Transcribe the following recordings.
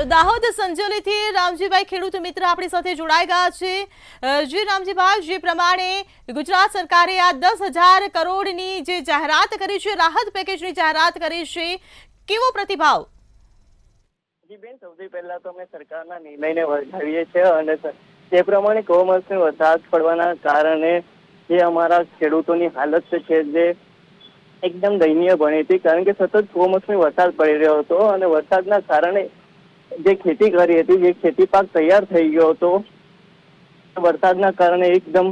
તો દાહોદ સંજોલીથી રામજીભાઈ ખેડૂત મિત્ર આપણી સાથે જોડાઈ ગયા છે। જી રામજીભાઈ, જે પ્રમાણે ગુજરાત સરકારે આ 10,000 કરોડની જે જાહેરાત કરી છે, રાહત પેકેજની જાહેરાત કરી છે, કેવો પ્રતિભાવ? જી બેન, સૌથી પહેલા તો અમે સરકારના નિર્ણયને વધાવીએ છીએ અને તે પ્રમાણે કમોસમી વરસાદ પડવાના કારણે જે અમારા ખેડૂતોની હાલત છે જે એકદમ દયનીય બની હતી, કારણ કે સતત કમોસમી વરસાદ પડી રહ્યો હતો અને વરસાદના કારણે જે ખેતી કરી હતી, જે ખેતી પાક તૈયાર થઈ ગયો હતો, વરસાદના કારણે એકદમ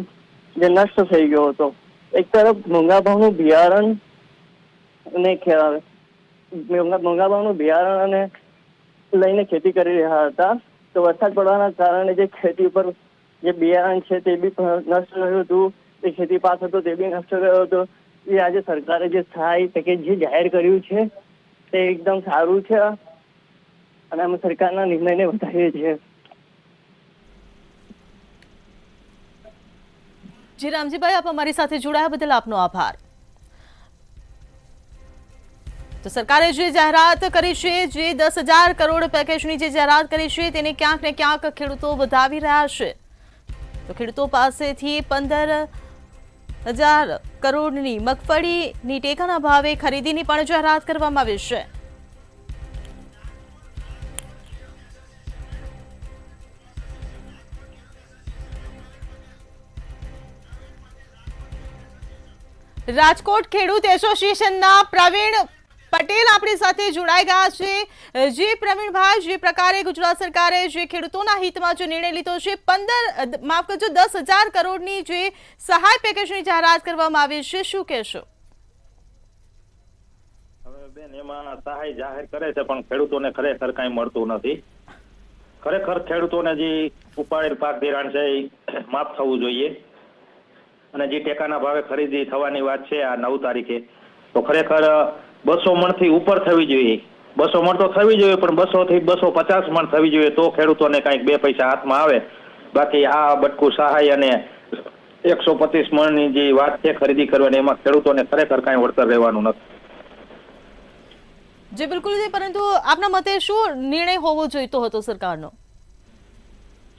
જે નષ્ટ થઈ ગયો હતો। એક તરફ મોંઘા ભાવનું બિયારણ અને લઈને ખેતી કરી રહ્યા હતા, તો વરસાદ પડવાના કારણે જે ખેતી પર જે બિયારણ છે તે બી નષ્ટ રહ્યું હતું, જે ખેતી પાક હતો તે બી નષ્ટ રહ્યો હતો। એ આજે સરકારે જે સહાય પેકેજ જે જાહેર કર્યું છે તે એકદમ સારું છે અને અમે સરકારના નિર્ણયને વધારીએ છીએ। જી રામજીભાઈ, આપ અમારી સાથે જોડાયા બદલ આપનો આભાર। તો સરકારે જે જાહેરાત કરી છે, જે 10,000 કરોડ પેકેજની જે જાહેરાત કરી છે, તેને ક્યાંક ને ક્યાંક ખેડૂતો વધાવી રહ્યા છે। તો ખેડૂતો પાસેથી 15,000 કરોડની મગફળીની ટેકાના ભાવે ખરીદીની પણ જાહેરાત કરવામાં આવી છે। રાજકોટ ખેડૂત એસોસિએશનના પ્રવીણ પટેલ આપણી સાથે જોડાઈ ગયા છે। જે પ્રવીણભાઈ, જે પ્રકારે ગુજરાત સરકારે જે ખેડૂતોના હિતમાં જે નિર્ણય લીધો છે, 10,000 કરોડની જે સહાય પેકેજની જાહેરાત કરવામાં આવી છે, શું કહેશો? હવે બેન, એમાં સહાય જાહેર કરે છે પણ ખેડૂતોને ખરેખર કઈ મળતું નથી। ખરેખર ખેડૂતોને જે ઉપાડેલ પાક ધિરાણ છે એ માફ થવું જોઈએ અને જે ટેકાના ભાવે ખરીદી થવાની વાત છે આ 9 તારીખે, તો ખરેખર 200 મણથી ઉપર થવી જોઈએ। 200 મણ તો થવી જોઈએ, પણ 200 થી 250 મણ થવી જોઈએ, તો ખેડૂતોને કંઈક 2 પૈસા હાથમાં આવે। બાકી આ બટકું સહાય અને 125 મણની જે વાત છે ખરીદી કરવાની, એમાં ખેડૂતોને ખરેખર કાંઈ વળતર રહેવાનું નથી। જે બિલકુલ છે, પરંતુ આપના મતે શું નિર્ણય હોવો જોઈતો હતો સરકારનો?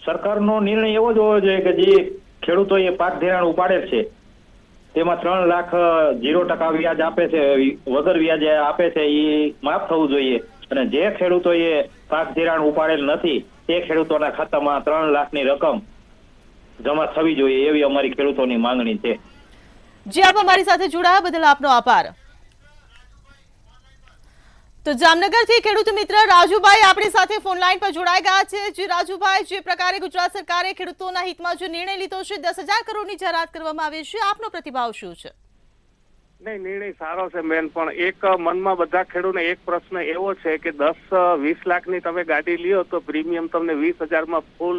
સરકારનો નિર્ણય એવો જ હોવો જોઈએ કે જે ખેડૂતોએ પાક ધિરાણ ઉપાડે છે તેમાં 3 લાખ 0% વ્યાજ આપે છે, વગર વ્યાજે આપે છે, એ માફ થવું જોઈએ અને જે ખેડૂતોએ પાક ધિરાણ ઉપાડેલ નથી તે ખેડૂતોના ખાતામાં 3 લાખની રકમ જમા થવી જોઈએ, એવી અમારી ખેડૂતોની માંગણી છે। જે આપ અમારી સાથે જોડાયા બદલ આપનો આભાર। તો જામનગરથી ખેડૂત મિત્ર રાજુભાઈ આપણી સાથે ફોન લાઈન પર જોડાઈ ગયા છે। જે રાજુભાઈ, જે પ્રકારે ગુજરાત સરકારે ખેડૂતોના હિતમાં જે નિર્ણય લીધો છે, 10,000 કરોડની જાહેરાત કરવામાં આવી છે, આપનો પ્રતિભાવ શું છે? નહીં, નિર્ણય સારો છે બેન, પણ એક મનમાં બધા ખેડૂતોને એક પ્રશ્ન એવો છે કે 10-20 લાખની તમે ગાડી લ્યો તો પ્રીમિયમ તમને 20,000માં ફૂલ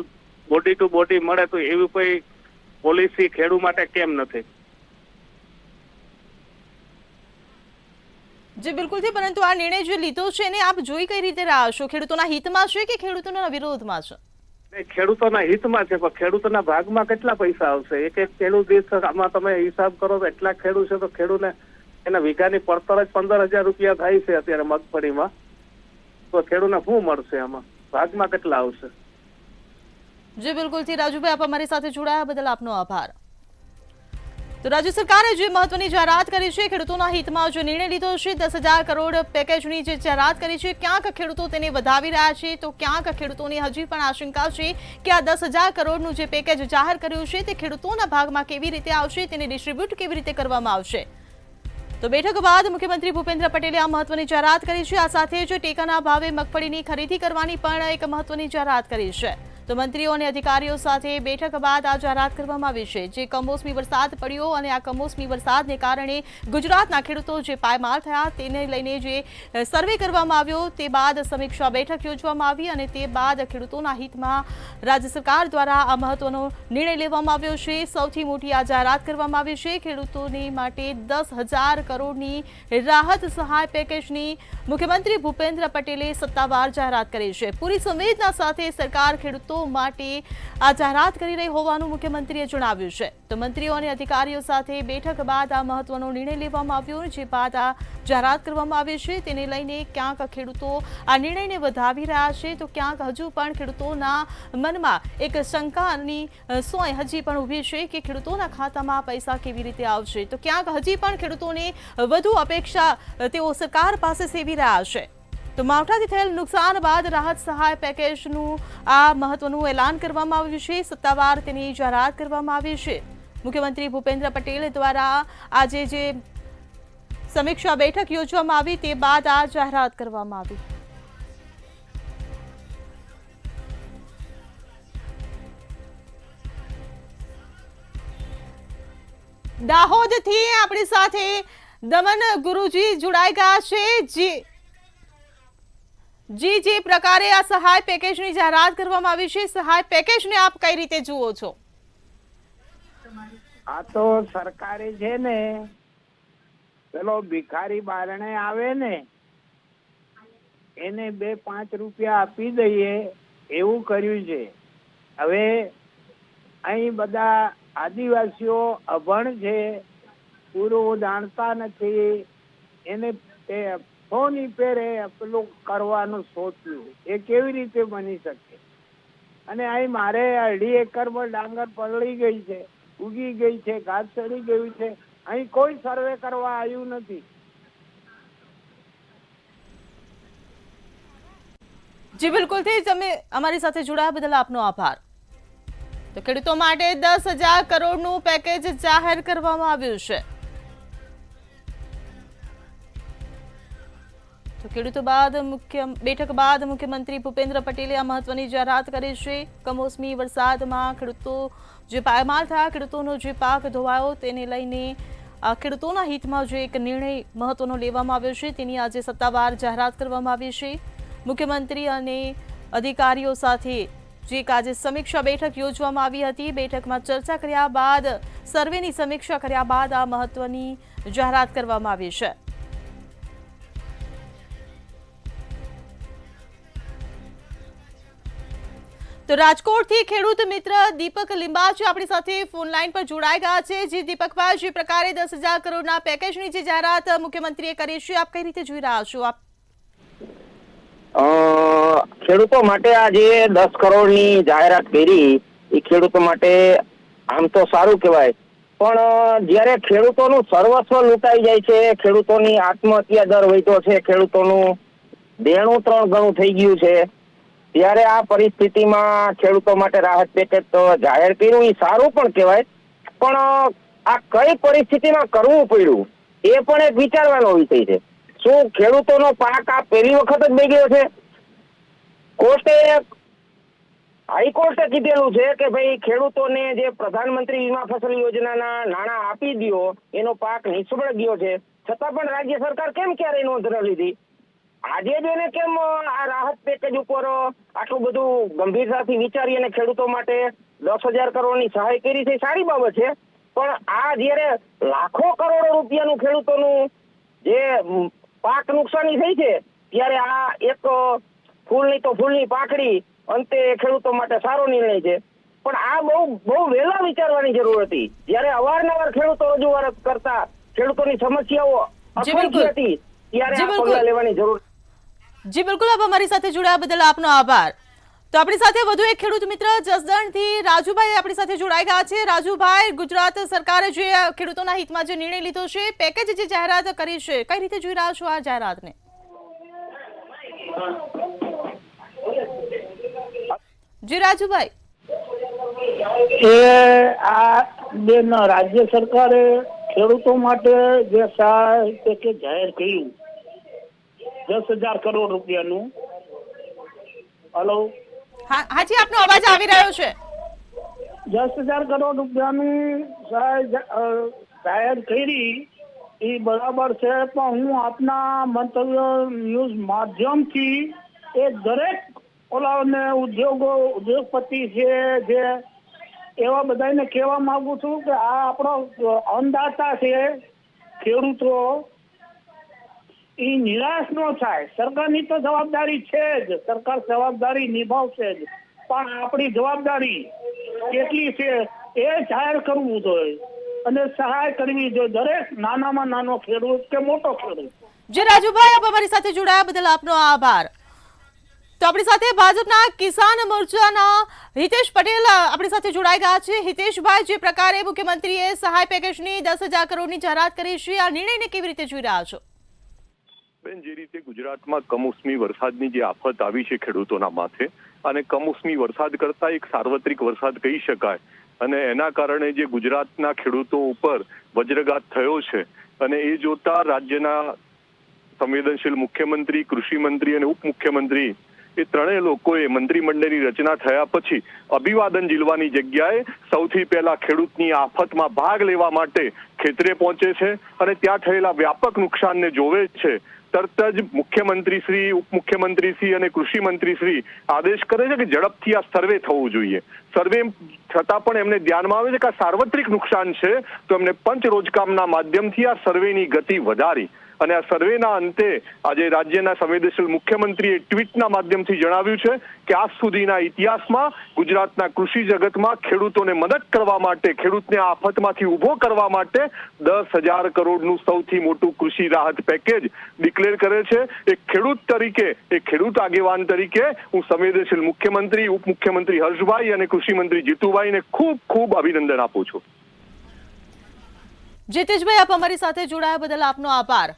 બોડી ટુ બોડી મળે, તો એવી કોઈ પોલિસી ખેડૂત માટે કેમ નથી? જે બિલકુલ છે, પરંતુ આ નિર્ણય જે લીધો છે એને આપ જોઈ કઈ રીતે રહ્યા છો? ખેડૂતોના હિતમાં છે કે ખેડૂતોના વિરોધમાં છે? ખેડૂતોના હિતમાં છે, પણ ખેડૂતોના ભાગમાં કેટલા પૈસા આવશે? એક ખેડૂત દીઠ આમાં તમે હિસાબ કરો તો એટલા ખેડૂત છે, તો ખેડૂતને એના વીઘાની પડતર જ 15,000 રૂપિયા થાય છે અત્યારે મગફળીમાં, તો ખેડૂતને શું મળશે? આમાં ભાગમાં કેટલા આવશે? જે બિલકુલ થી રાજુભાઈ, આપ અમારી સાથે જોડાયા બદલ આપનો આભાર। તો રાજ્ય સરકારે જે મહત્વની જાહેરાત કરી છે, ખેડૂતોના હિતમાં જે નિર્ણય લીધો છે, 10,000 કરોડ પેકેજની જે જાહેરાત કરી છે, ક્યાંક ખેડૂતો તેને વધાવી રહ્યા છે, તો ક્યાંક ખેડૂતોની હજી પણ આશંકા છે કે આ 10,000 કરોડનું જે પેકેજ જાહેર કર્યું છે તે ખેડૂતોના ભાગમાં કેવી રીતે આવશે, તેને ડિસ્ટ્રીબ્યુટ કેવી રીતે કરવામાં આવશે। તો બેઠક બાદ મુખ્યમંત્રી ભૂપેન્દ્ર પટેલે આ મહત્વની જાહેરાત કરી છે। આ સાથે જ ટેકાના ભાવે મગફળીની ખરીદી કરવાની પણ એક મહત્વની જાહેરાત કરી છે। તો મંત્રીઓ અને અધિકારીઓ સાથે બેઠક બાદ આ જાહેરાત કરવામાં આવી છે। જે કમોસમી વરસાદ પડ્યો અને આ કમોસમી વરસાદને કારણે ગુજરાતના ખેડૂતો જે પાયમાલ થયા તેને લઈને જે સર્વે કરવામાં આવ્યો, તે બાદ સમીક્ષા બેઠક યોજવામાં આવી અને તે બાદ ખેડૂતોના હિતમાં રાજ્ય સરકાર દ્વારા આ મહત્વનો નિર્ણય લેવામાં આવ્યો છે। સૌથી મોટી આ જાહેરાત કરવામાં આવી છે। ખેડૂતોની માટે 10,000 કરોડની રાહત સહાય પેકેજની મુખ્યમંત્રી ભૂપેન્દ્ર પટેલે સત્તાવાર જાહેરાત કરી છે। પૂરી સંવેદના સાથે સરકાર ખેડૂતો ખેડૂતો માટે આ જાહેરાત કરી રહી હોવાનું મુખ્યમંત્રીએ જણાવ્યું છે. તો મંત્રીઓ અને અધિકારીઓ સાથે બેઠક બાદ આ મહત્વનો નિર્ણય લેવામાં આવ્યો, જે બાદ આ જાહેરાત કરવામાં આવી છે. તેને લઈને ક્યાંક ખેડૂતો આ નિર્ણયને વધાવી રહ્યા છે, તો ક્યાંક હજુ પણ ખેડૂતોના મનમાં એક શંકાની સોય હજી પણ ઊભી છે કે ખેડૂતોના ખાતામાં પૈસા કેવી રીતે આવશે. તો ક્યાંક હજી પણ ખેડૂતોને વધુ અપેક્ષા તેઓ સરકાર પાસે સેવી રહ્યા છે. તો માવઠાથી થયેલ નુકસાન બાદ રાહત સહાય પેકેજનું આ મહત્વનું એલાન કરવામાં આવ્યું છે. સત્તાવાર તેની જાહેરાત કરવામાં આવી છે. મુખ્યમંત્રી ભૂપેન્દ્ર પટેલ દ્વારા આજે જે સમીક્ષા બેઠક યોજવામાં આવી તે બાદ આ જાહેરાત કરવામાં આવી. દાહોદથી આપણી સાથે દમન ગુરુજી જોડાઈ ગયા છે. જે પ્રકારે આ સહાય પેકેજની જાહેરાત કરવામાં આવી છે, સહાય પેકેજને આપ કઈ રીતે જુઓ છો? આ તો સરકારે છે ને પેલો ભિખારી બારણે આવે ને એને 2-5 રૂપિયા આપી દઈએ એવું કર્યું છે. હવે અહીં બધા આદિવાસીઓ અભણ છે, પૂરું જાણતા નથી, એને ફોની પેરે પેલું કરવાનું સોચ્યું. એ કેવી રીતે બની શકે? અને અહીં મારે 2.5 એકરમાં ડાંગર પલળી ગઈ છે, ઉગી ગઈ છે, ઘાસ ચડી ગયું છે. અહીં કોઈ સર્વે કરવા આવ્યું નથી. જી બિલકુલથી તમે અમારી સાથે જોડાયા બદલ આપનો આભાર. તો ખેડૂતો માટે 10,000 કરોડનું પેકેજ જાહેર કરવામાં આવ્યું છે. તો ખેડૂતો બાદ બેઠક બાદ મુખ્યમંત્રી ભૂપેન્દ્ર પટેલે આ મહત્વની જાહેરાત કરી છે. કમોસમી વરસાદમાં ખેડૂતો જે પાયમાલ થયા, ખેડૂતોનો જે પાક ધોવાયો, તેને લઈને ખેડૂતોના હિતમાં જે એક નિર્ણય મહત્વનો લેવામાં આવ્યો છે તેની આજે સત્તાવાર જાહેરાત કરવામાં આવી છે. મુખ્યમંત્રી અને અધિકારીઓ સાથે જે આજે સમીક્ષા બેઠક યોજવામાં આવી હતી. બેઠકમાં ચર્ચા કર્યા બાદ, સર્વેની સમીક્ષા કર્યા બાદ આ મહત્વની જાહેરાત કરવામાં આવી છે. તો રાજકોટથી ખેડૂત મિત્ર દીપક લિંબાચી આપણી સાથે ફોન લાઈન પર જોડાઈ ગયા છે. જે દીપકભાઈ, જે પ્રકારે 10,000 કરોડના પેકેજની જે જાહેરાત મુખ્યમંત્રીએ કરી છે, આપ કઈ રીતે જોઈ રહ્યા છો? આપ ખેડૂતો માટે આ જે 10 કરોડની જાહેરાત કરી એ ખેડૂતો માટે આમ તો સારું કહેવાય, પણ જ્યારે ખેડૂતોનું સર્વસ્વ લૂંટાઈ જાય છે, ખેડૂતોની આત્મહત્યા દર વધ્યો છે, ખેડૂતોનું દેણું 3 ગણું થઈ ગયું છે, ત્યારે આ પરિસ્થિતિમાં ખેડૂતો માટે રાહત પેકેજ તો જાહેર કર્યું એ સારું પણ કહેવાય, પણ આ કઈ પરિસ્થિતિમાં કરવું પડ્યું એ પણ એક વિચારવાનો વિષય છે. શું ખેડૂતોનો પાક આ પહેલી વખત જ બગડ્યો છે? હાઈકોર્ટે કીધેલું છે કે ભાઈ ખેડૂતોને જે પ્રધાનમંત્રી વીમા ફસલ યોજનાના નાણાં આપી દો, એનો પાક નિષ્ફળ ગયો છે, છતાં પણ રાજ્ય સરકાર કેમ ક્યારેય નોંધ ન લીધી? આજે જ એને કેમ આ રાહત પેકેજ ઉપર આટલું બધું ગંભીરતાથી વિચારી અને ખેડૂતો માટે 10,000 કરોડની સહાય કરી છે, સારી બાબત છે. પણ આ જયારે લાખો કરોડો રૂપિયાનું ખેડૂતોનું જે પાક નુકસાની થઈ છે, ત્યારે આ એક ફૂલની તો ફૂલની પાંખડી અંતે ખેડૂતો માટે સારો નિર્ણય છે. પણ આ બહુ વહેલા વિચારવાની જરૂર હતી. જયારે અવારનવાર ખેડૂતો રજૂઆત કરતા, ખેડૂતોની સમસ્યાઓ અસંખ્ય હતી, ત્યારે આ પગલાં લેવાની જરૂર. જી બિલકુલ, આપ અમારી સાથે જોડાયા બદલ આપનો આભાર. તો આપણી સાથે વધુ એક ખેડૂત મિત્ર જસદણથી રાજુભાઈ આપણી સાથે જોડાઈ ગયા છે. રાજુભાઈ, ગુજરાત સરકારે જે ખેડૂતોના હિતમાં જે નિર્ણય લીધો છે, પેકેજ જે જાહેરાત કરી છે, કઈ રીતે જોઈ રહ્યા છો આ જાહેરાતને? જી રાજુભાઈ, આ રાજ્ય સરકારે ખેડૂતો માટે જે સહાય પેકેજ જાહેર કર્યું 10,000 કરોડ રૂપિયાનું. હલો, હાજી, આપનો અવાજ આવી રહ્યો છે. 10,000 કરોડ રૂપિયાની સહાય જાહેર કરી એ બરાબર છે, પણ હું આપના મંતવ્ય ન્યૂઝ માધ્યમથી એ દરેક ઓલાને ઉદ્યોગપતિ છે જે એવા બધાને કહેવા માંગુ છું કે આ આપણો અન્નદાતા છે ખેડૂતો, એ નિરાશ ન થાય. સરકારની તો જવાબદારી છે જ, સરકાર જવાબદારી નિભાવશે જ, પણ આપણી જવાબદારી કેટલી છે એ જાહેર કરવું જોઈએ અને સહાય કરવી જોઈએ દરેક નાનામાં નાનો ખેડૂત કે મોટો ખેડૂત. જી રાજુભાઈ, આપ અમારી સાથે જોડાયા બદલ આપનો આભાર. તો આપણી સાથે ભાજપના કિસાન મોરચાના હિતેશ પટેલ આપણી સાથે જોડાઈ ગયા છે. હિતેશભાઈ, જે પ્રકારે મુખ્યમંત્રીએ સહાય પેકેજની 10,000 કરોડની જાહેરાત કરી છે, આ નિર્ણયને કેવી રીતે જોઈ રહ્યા છો? બેન, જે રીતે ગુજરાતમાં કમોસમી વરસાદની જે આફત આવી છે ખેડૂતોના માથે, અને કમોસમી વરસાદ કરતા એક સાર્વત્રિક વરસાદ કહી શકાય, અને એના કારણે જે ગુજરાતના ખેડૂતો ઉપર વજ્રઘાત થયો છે, અને એ જોતા રાજ્યના સંવેદનશીલ મુખ્યમંત્રી, કૃષિ મંત્રી અને ઉપમુખ્યમંત્રી એ ત્રણેય લોકોએ મંત્રીમંડળની રચના થયા પછી અભિવાદન ઝીલવાની જગ્યાએ સૌથી પહેલા ખેડૂતની આફતમાં ભાગ લેવા માટે ખેતરે પહોંચે છે અને ત્યાં થયેલા વ્યાપક નુકસાનને જોવે છે. તરત જ મુખ્યમંત્રી શ્રી, ઉપમુખ્યમંત્રી શ્રી અને કૃષિ મંત્રી શ્રી આદેશ કરે છે કે ઝડપથી આ સર્વે થવું જોઈએ. સર્વે છતાં પણ એમને ધ્યાનમાં આવે છે કે આ સાર્વત્રિક નુકસાન છે, તો એમને પંચ રોજકામના માધ્યમથી આ સર્વેની ગતિ વધારી અને આ સર્વેના અંતે આજે રાજ્યના સંવેદનશીલ મુખ્યમંત્રીએ ટ્વીટના માધ્યમથી જણાવ્યું છે કે આજ સુધીના ઇતિહાસમાં ગુજરાતના કૃષિ જગતમાં ખેડૂતોને મદદ કરવા માટે, ખેડૂતને આફતમાંથી ઉભો કરવા માટે 10,000 કરોડનું સૌથી મોટું કૃષિ રાહત પેકેજ ડિક્લેર કરે છે. એક ખેડૂત તરીકે, એક ખેડૂત આગેવાન તરીકે હું સંવેદનશીલ મુખ્યમંત્રી, ઉપમુખ્યમંત્રી હર્ષભાઈ અને કૃષિ મંત્રી જીતુભાઈને ખૂબ ખૂબ અભિનંદન આપું છું. જીતેશભાઈ, આપ અમારી સાથે જોડાયા બદલ આપનો આભાર.